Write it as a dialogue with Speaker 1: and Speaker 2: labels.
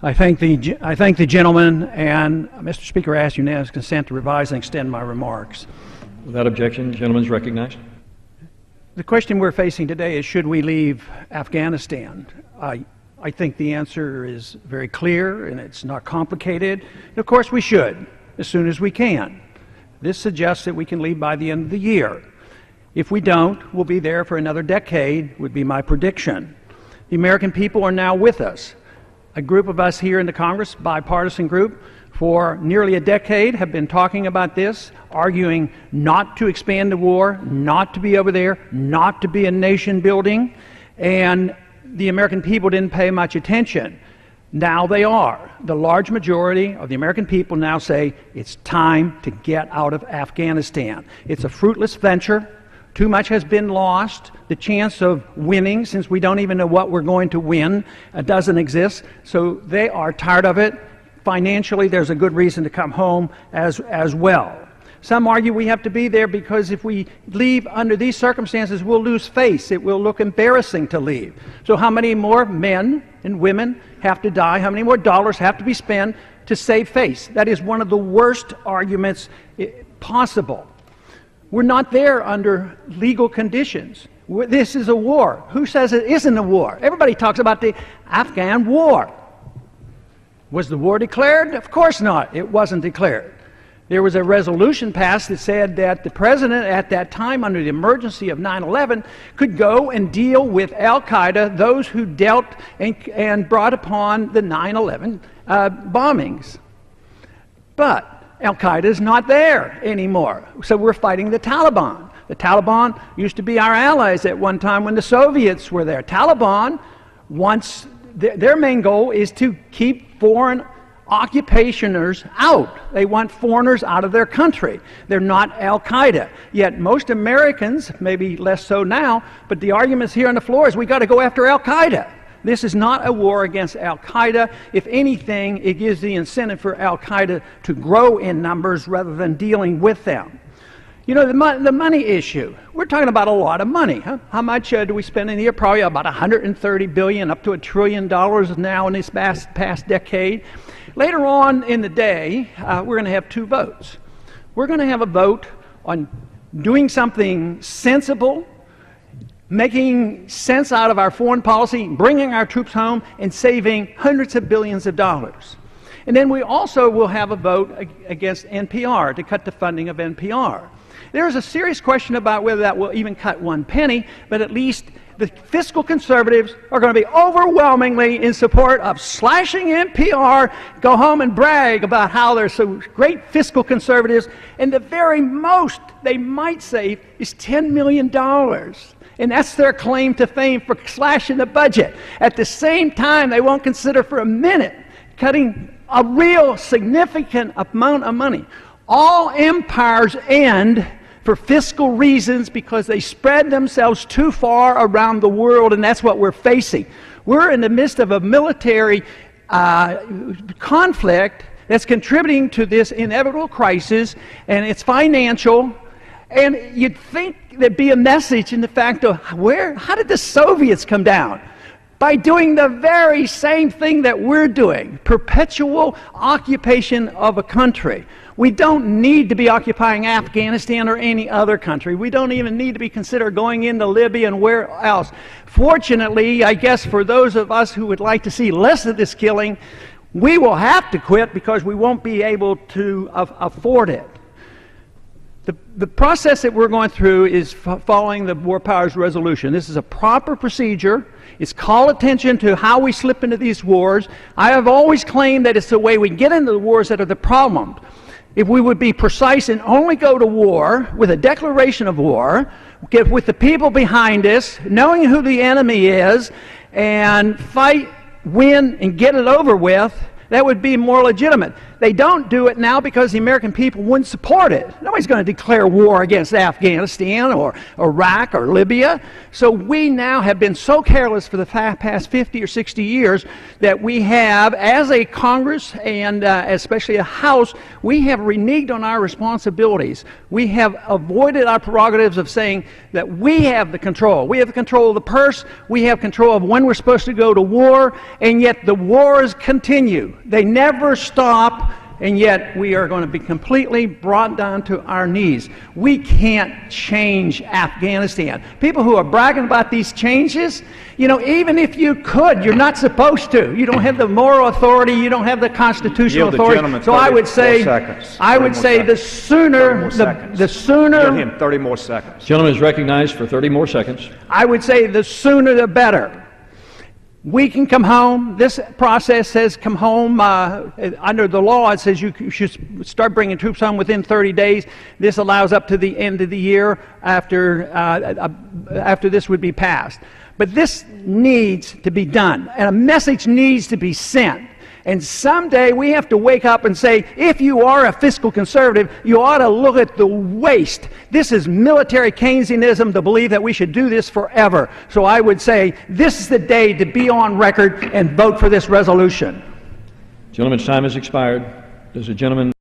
Speaker 1: I thank the gentleman, and Mr. Speaker, I ask unanimous consent to revise and extend my remarks.
Speaker 2: Without objection, the gentleman is recognized.
Speaker 1: The question we're facing today is, should we leave Afghanistan? I think the answer is very clear, and it's not complicated. And of course, we should, as soon as we can. This suggests that we can leave by the end of the year. If we don't, we'll be there for another decade, would be my prediction. The American people are now with us. A group of us here in the Congress, bipartisan group, for nearly a decade have been talking about this, arguing not to expand the war, not to be over there, not to be a nation building, and the American people didn't pay much attention. Now they are. The large majority of the American people now say it's time to get out of Afghanistan. It's a fruitless venture. Too much has been lost. The chance of winning, since we don't even know what we're going to win, doesn't exist. So they are tired of it. Financially, there's a good reason to come home as well. Some argue we have to be there because if we leave under these circumstances, we'll lose face. It will look embarrassing to leave. So how many more men and women have to die? How many more dollars have to be spent to save face? That is one of the worst arguments possible. We're not there under legal conditions. This is a war. Who says it isn't a war? Everybody talks about the Afghan war. Was the war declared? Of course not. It wasn't declared. There was a resolution passed that said that the president at that time, under the emergency of 9/11, could go and deal with Al-Qaeda, those who dealt and brought upon the 9/11 bombings. But Al-Qaeda is not there anymore, so we're fighting the Taliban. The Taliban used to be our allies at one time when the Soviets were there. Taliban wants, their main goal is to keep foreign occupationers out. They want foreigners out of their country. They're not Al-Qaeda. Yet most Americans, maybe less so now, but the arguments here on the floor is we got to go after Al-Qaeda. This is not a war against Al-Qaeda. If anything, it gives the incentive for Al-Qaeda to grow in numbers rather than dealing with them. You know, the money issue, we're talking about a lot of money. Huh? How much do we spend in a year? Probably about $130 billion, up to $1 trillion now in this past decade. Later on in the day, we're going to have two votes. We're going to have a vote on doing something sensible, making sense out of our foreign policy, bringing our troops home, and saving hundreds of billions of dollars. And then we also will have a vote against NPR, to cut the funding of NPR. There's a serious question about whether that will even cut one penny, but at least the fiscal conservatives are going to be overwhelmingly in support of slashing NPR, go home and brag about how they're so great fiscal conservatives, and the very most they might save is $10 million. And that's their claim to fame for slashing the budget. At the same time, they won't consider for a minute cutting a real significant amount of money. All empires end for fiscal reasons because they spread themselves too far around the world, and that's what we're facing. We're in the midst of a military conflict that's contributing to this inevitable crisis, and it's financial. And you'd think there'd be a message in the fact of how did the Soviets come down? By doing the very same thing that we're doing, perpetual occupation of a country. We don't need to be occupying Afghanistan or any other country. We don't even need to be considered going into Libya and where else. Fortunately, I guess for those of us who would like to see less of this killing, we will have to quit because we won't be able to afford it. The process that we're going through is following the War Powers Resolution. This is a proper procedure. It's call attention to how we slip into these wars. I have always claimed that it's the way we get into the wars that are the problem. If we would be precise and only go to war with a declaration of war, get with the people behind us, knowing who the enemy is, and fight, win, and get it over with, that would be more legitimate. They don't do it now because the American people wouldn't support it. Nobody's going to declare war against Afghanistan or Iraq or Libya. So we now have been so careless for the past 50 or 60 years that we have, as a Congress and especially a House, we have reneged on our responsibilities. We have avoided our prerogatives of saying that we have the control. We have the control of the purse. We have control of when we're supposed to go to war, and yet the wars continue. They never stop, and yet we are going to be completely brought down to our knees. We can't change Afghanistan. People who are bragging about these changes, you know, even if you could, you're not supposed to. You don't have the moral authority. You don't have the constitutional authority. So I would say, the sooner, the sooner.
Speaker 3: Give him 30 more seconds.
Speaker 2: Gentleman is recognized for 30 more seconds.
Speaker 1: I would say the sooner the better. We can come home. This process says come home. Under the law, it says you should start bringing troops home within 30 days. This allows up to the end of the year after this would be passed. But this needs to be done, and a message needs to be sent. And someday we have to wake up and say, if you are a fiscal conservative, you ought to look at the waste. This is military Keynesianism to believe that we should do this forever. So I would say this is the day to be on record and vote for this resolution.
Speaker 2: Gentleman's time has expired. Does the gentleman